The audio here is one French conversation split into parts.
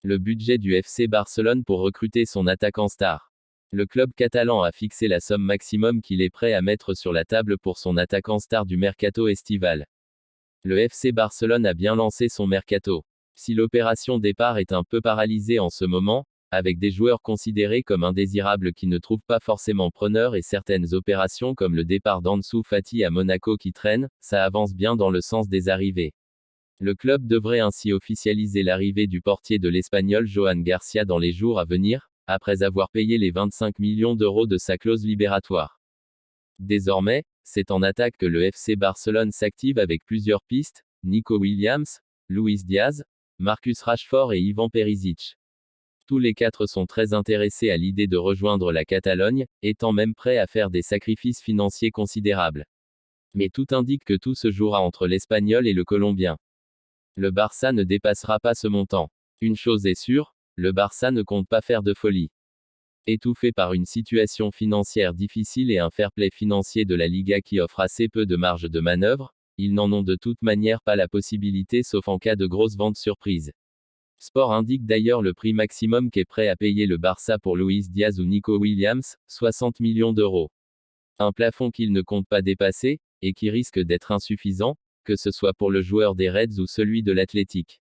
Le budget du FC Barcelone pour recruter son attaquant star. Le club catalan a fixé la somme maximum qu'il est prêt à mettre sur la table pour son attaquant star du mercato estival. Le FC Barcelone a bien lancé son mercato. Si l'opération départ est un peu paralysée en ce moment, avec des joueurs considérés comme indésirables qui ne trouvent pas forcément preneur et certaines opérations comme le départ d'Ansu Fati à Monaco qui traînent, ça avance bien dans le sens des arrivées. Le club devrait ainsi officialiser l'arrivée du portier de l'Espagnol Joan Garcia dans les jours à venir, après avoir payé les 25 millions d'euros de sa clause libératoire. Désormais, c'est en attaque que le FC Barcelone s'active avec plusieurs pistes, Nico Williams, Luis Diaz, Marcus Rashford et Ivan Perisic. Tous les quatre sont très intéressés à l'idée de rejoindre la Catalogne, étant même prêts à faire des sacrifices financiers considérables. Mais tout indique que tout se jouera entre l'Espagnol et le Colombien. Le Barça ne dépassera pas ce montant. Une chose est sûre, le Barça ne compte pas faire de folie. Étouffé par une situation financière difficile et un fair-play financier de la Liga qui offre assez peu de marge de manœuvre, ils n'en ont de toute manière pas la possibilité sauf en cas de grosse vente surprise. Sport indique d'ailleurs le prix maximum qu'est prêt à payer le Barça pour Luis Diaz ou Nico Williams, 60 millions d'euros. Un plafond qu'il ne compte pas dépasser, et qui risque d'être insuffisant, que ce soit pour le joueur des Reds ou celui de l'Athletic.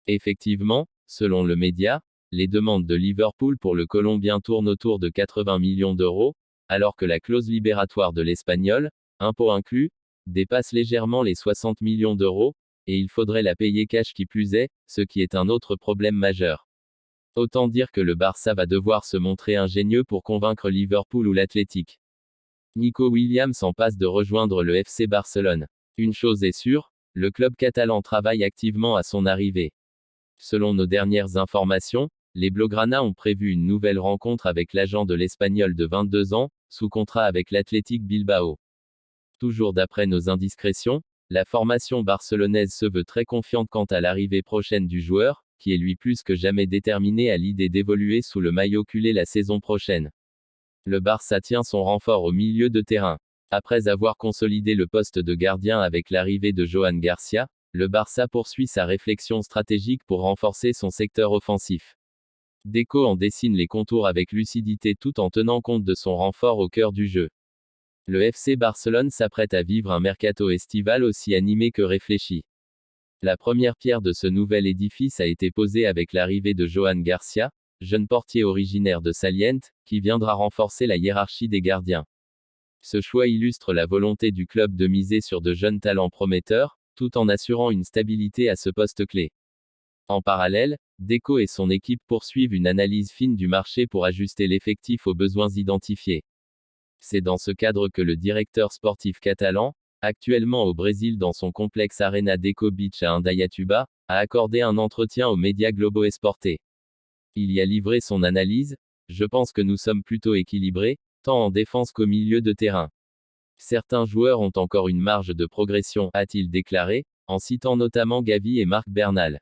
Effectivement, selon le média, les demandes de Liverpool pour le Colombien tournent autour de 80 millions d'euros, alors que la clause libératoire de l'Espagnol, impôts inclus, dépasse légèrement les 60 millions d'euros, et il faudrait la payer cash qui plus est, ce qui est un autre problème majeur. Autant dire que le Barça va devoir se montrer ingénieux pour convaincre Liverpool ou l'Athletic. Nico Williams en passe de rejoindre le FC Barcelone. Une chose est sûre, le club catalan travaille activement à son arrivée. Selon nos dernières informations, les Blaugrana ont prévu une nouvelle rencontre avec l'agent de l'Espagnol de 22 ans, sous contrat avec l'Athletic Bilbao. Toujours d'après nos indiscrétions, la formation barcelonaise se veut très confiante quant à l'arrivée prochaine du joueur, qui est lui plus que jamais déterminé à l'idée d'évoluer sous le maillot culé la saison prochaine. Le Barça tient son renfort au milieu de terrain. Après avoir consolidé le poste de gardien avec l'arrivée de Joan Garcia, le Barça poursuit sa réflexion stratégique pour renforcer son secteur offensif. Deco en dessine les contours avec lucidité tout en tenant compte de son renfort au cœur du jeu. Le FC Barcelone s'apprête à vivre un mercato estival aussi animé que réfléchi. La première pierre de ce nouvel édifice a été posée avec l'arrivée de Joan Garcia, jeune portier originaire de Saliente, qui viendra renforcer la hiérarchie des gardiens. Ce choix illustre la volonté du club de miser sur de jeunes talents prometteurs, tout en assurant une stabilité à ce poste clé. En parallèle, Deco et son équipe poursuivent une analyse fine du marché pour ajuster l'effectif aux besoins identifiés. C'est dans ce cadre que le directeur sportif catalan, actuellement au Brésil dans son complexe Arena Deco Beach à Indaiatuba, a accordé un entretien aux médias Globo Esporte. Il y a livré son analyse. Je pense que nous sommes plutôt équilibrés, tant en défense qu'au milieu de terrain. Certains joueurs ont encore une marge de progression, a-t-il déclaré, en citant notamment Gavi et Marc Bernal.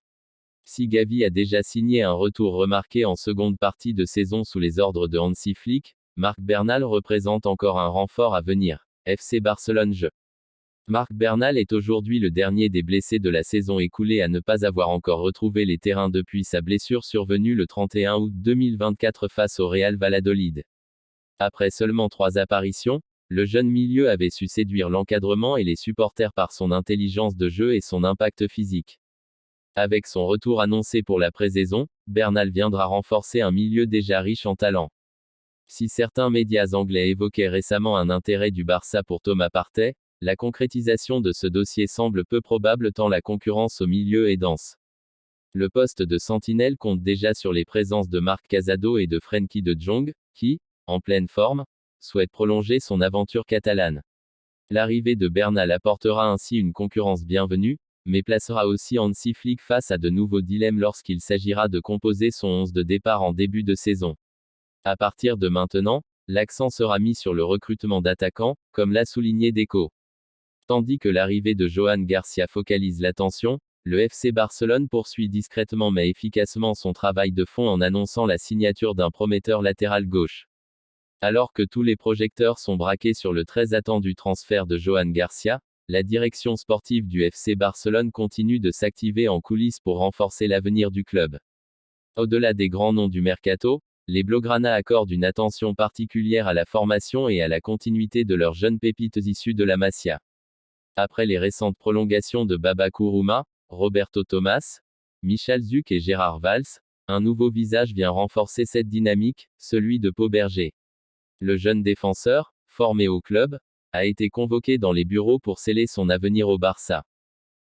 Si Gavi a déjà signé un retour remarqué en seconde partie de saison sous les ordres de Hansi Flick, Marc Bernal représente encore un renfort à venir. FC Barcelone. Marc Bernal est aujourd'hui le dernier des blessés de la saison écoulée à ne pas avoir encore retrouvé les terrains depuis sa blessure survenue le 31 août 2024 face au Real Valladolid. Après seulement 3 apparitions, le jeune milieu avait su séduire l'encadrement et les supporters par son intelligence de jeu et son impact physique. Avec son retour annoncé pour la pré-saison, Bernal viendra renforcer un milieu déjà riche en talent. Si certains médias anglais évoquaient récemment un intérêt du Barça pour Thomas Partey, la concrétisation de ce dossier semble peu probable tant la concurrence au milieu est dense. Le poste de sentinelle compte déjà sur les présences de Marc Casado et de Frenkie de Jong, qui, en pleine forme, souhaite prolonger son aventure catalane. L'arrivée de Bernal apportera ainsi une concurrence bienvenue, mais placera aussi Hansi Flick face à de nouveaux dilemmes lorsqu'il s'agira de composer son 11 de départ en début de saison. À partir de maintenant, l'accent sera mis sur le recrutement d'attaquants, comme l'a souligné Deco. Tandis que l'arrivée de Joan Garcia focalise l'attention, le FC Barcelone poursuit discrètement mais efficacement son travail de fond en annonçant la signature d'un prometteur latéral gauche. Alors que tous les projecteurs sont braqués sur le très attendu transfert de Joan Garcia, la direction sportive du FC Barcelone continue de s'activer en coulisses pour renforcer l'avenir du club. Au-delà des grands noms du mercato, les Blaugrana accordent une attention particulière à la formation et à la continuité de leurs jeunes pépites issues de la Masia. Après les récentes prolongations de Baba Kourouma, Roberto Thomas, Michal Zuc et Gérard Valls, un nouveau visage vient renforcer cette dynamique, celui de Pau Berger. Le jeune défenseur, formé au club, a été convoqué dans les bureaux pour sceller son avenir au Barça.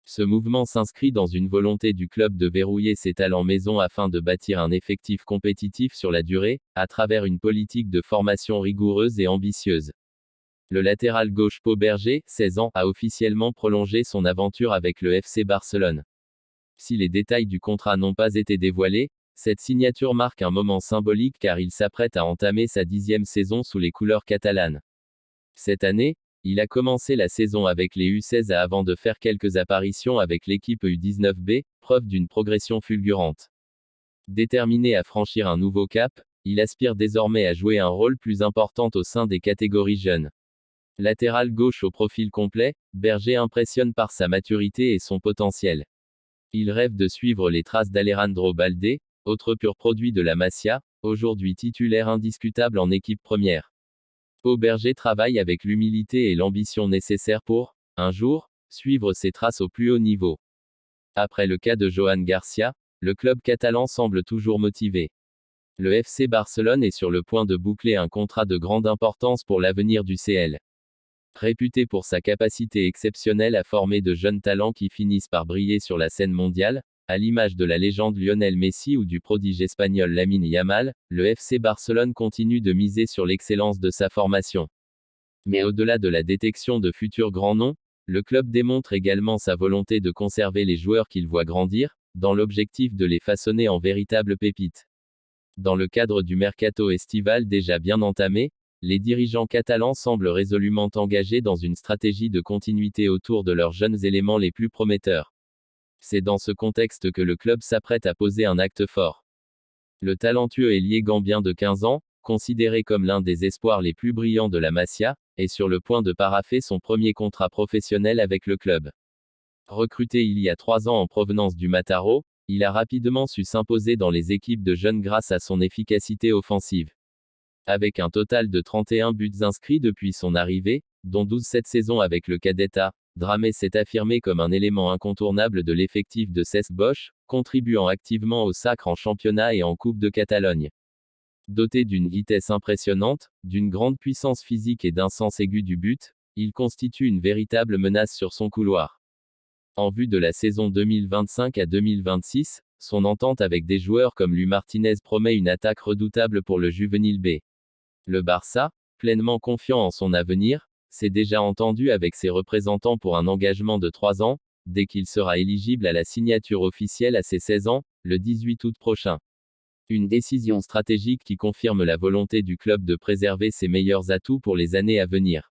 Ce mouvement s'inscrit dans une volonté du club de verrouiller ses talents maison afin de bâtir un effectif compétitif sur la durée, à travers une politique de formation rigoureuse et ambitieuse. Le latéral gauche Pau Berger, 16 ans, a officiellement prolongé son aventure avec le FC Barcelone. Si les détails du contrat n'ont pas été dévoilés, cette signature marque un moment symbolique car il s'apprête à entamer sa 10e saison sous les couleurs catalanes. Cette année, il a commencé la saison avec les U16 avant de faire quelques apparitions avec l'équipe U19B, preuve d'une progression fulgurante. Déterminé à franchir un nouveau cap, il aspire désormais à jouer un rôle plus important au sein des catégories jeunes. Latéral gauche au profil complet, Berger impressionne par sa maturité et son potentiel. Il rêve de suivre les traces d'Alejandro Balde, autre pur produit de la Masia, aujourd'hui titulaire indiscutable en équipe première. Pau Berger travaille avec l'humilité et l'ambition nécessaires pour, un jour, suivre ses traces au plus haut niveau. Après le cas de Johan Garcia, le club catalan semble toujours motivé. Le FC Barcelone est sur le point de boucler un contrat de grande importance pour l'avenir du CL. Réputé pour sa capacité exceptionnelle à former de jeunes talents qui finissent par briller sur la scène mondiale, à l'image de la légende Lionel Messi ou du prodige espagnol Lamine Yamal, le FC Barcelone continue de miser sur l'excellence de sa formation. Mais au-delà de la détection de futurs grands noms, le club démontre également sa volonté de conserver les joueurs qu'il voit grandir, dans l'objectif de les façonner en véritables pépites. Dans le cadre du mercato estival déjà bien entamé, les dirigeants catalans semblent résolument engagés dans une stratégie de continuité autour de leurs jeunes éléments les plus prometteurs. C'est dans ce contexte que le club s'apprête à poser un acte fort. Le talentueux ailier gambien de 15 ans, considéré comme l'un des espoirs les plus brillants de la Masia, est sur le point de paraffer son premier contrat professionnel avec le club. Recruté il y a 3 ans en provenance du Mataró, il a rapidement su s'imposer dans les équipes de jeunes grâce à son efficacité offensive. Avec un total de 31 buts inscrits depuis son arrivée, dont 12 cette saison avec le Cadetta, Dramé s'est affirmé comme un élément incontournable de l'effectif de Cesc Bosch, contribuant activement au sacre en championnat et en Coupe de Catalogne. Doté d'une vitesse impressionnante, d'une grande puissance physique et d'un sens aigu du but, il constitue une véritable menace sur son couloir. En vue de la saison 2025 à 2026, son entente avec des joueurs comme Lu Martinez promet une attaque redoutable pour le Juvenil B. Le Barça, pleinement confiant en son avenir, s'est déjà entendu avec ses représentants pour un engagement de 3 ans, dès qu'il sera éligible à la signature officielle à ses 16 ans, le 18 août prochain. Une décision stratégique qui confirme la volonté du club de préserver ses meilleurs atouts pour les années à venir.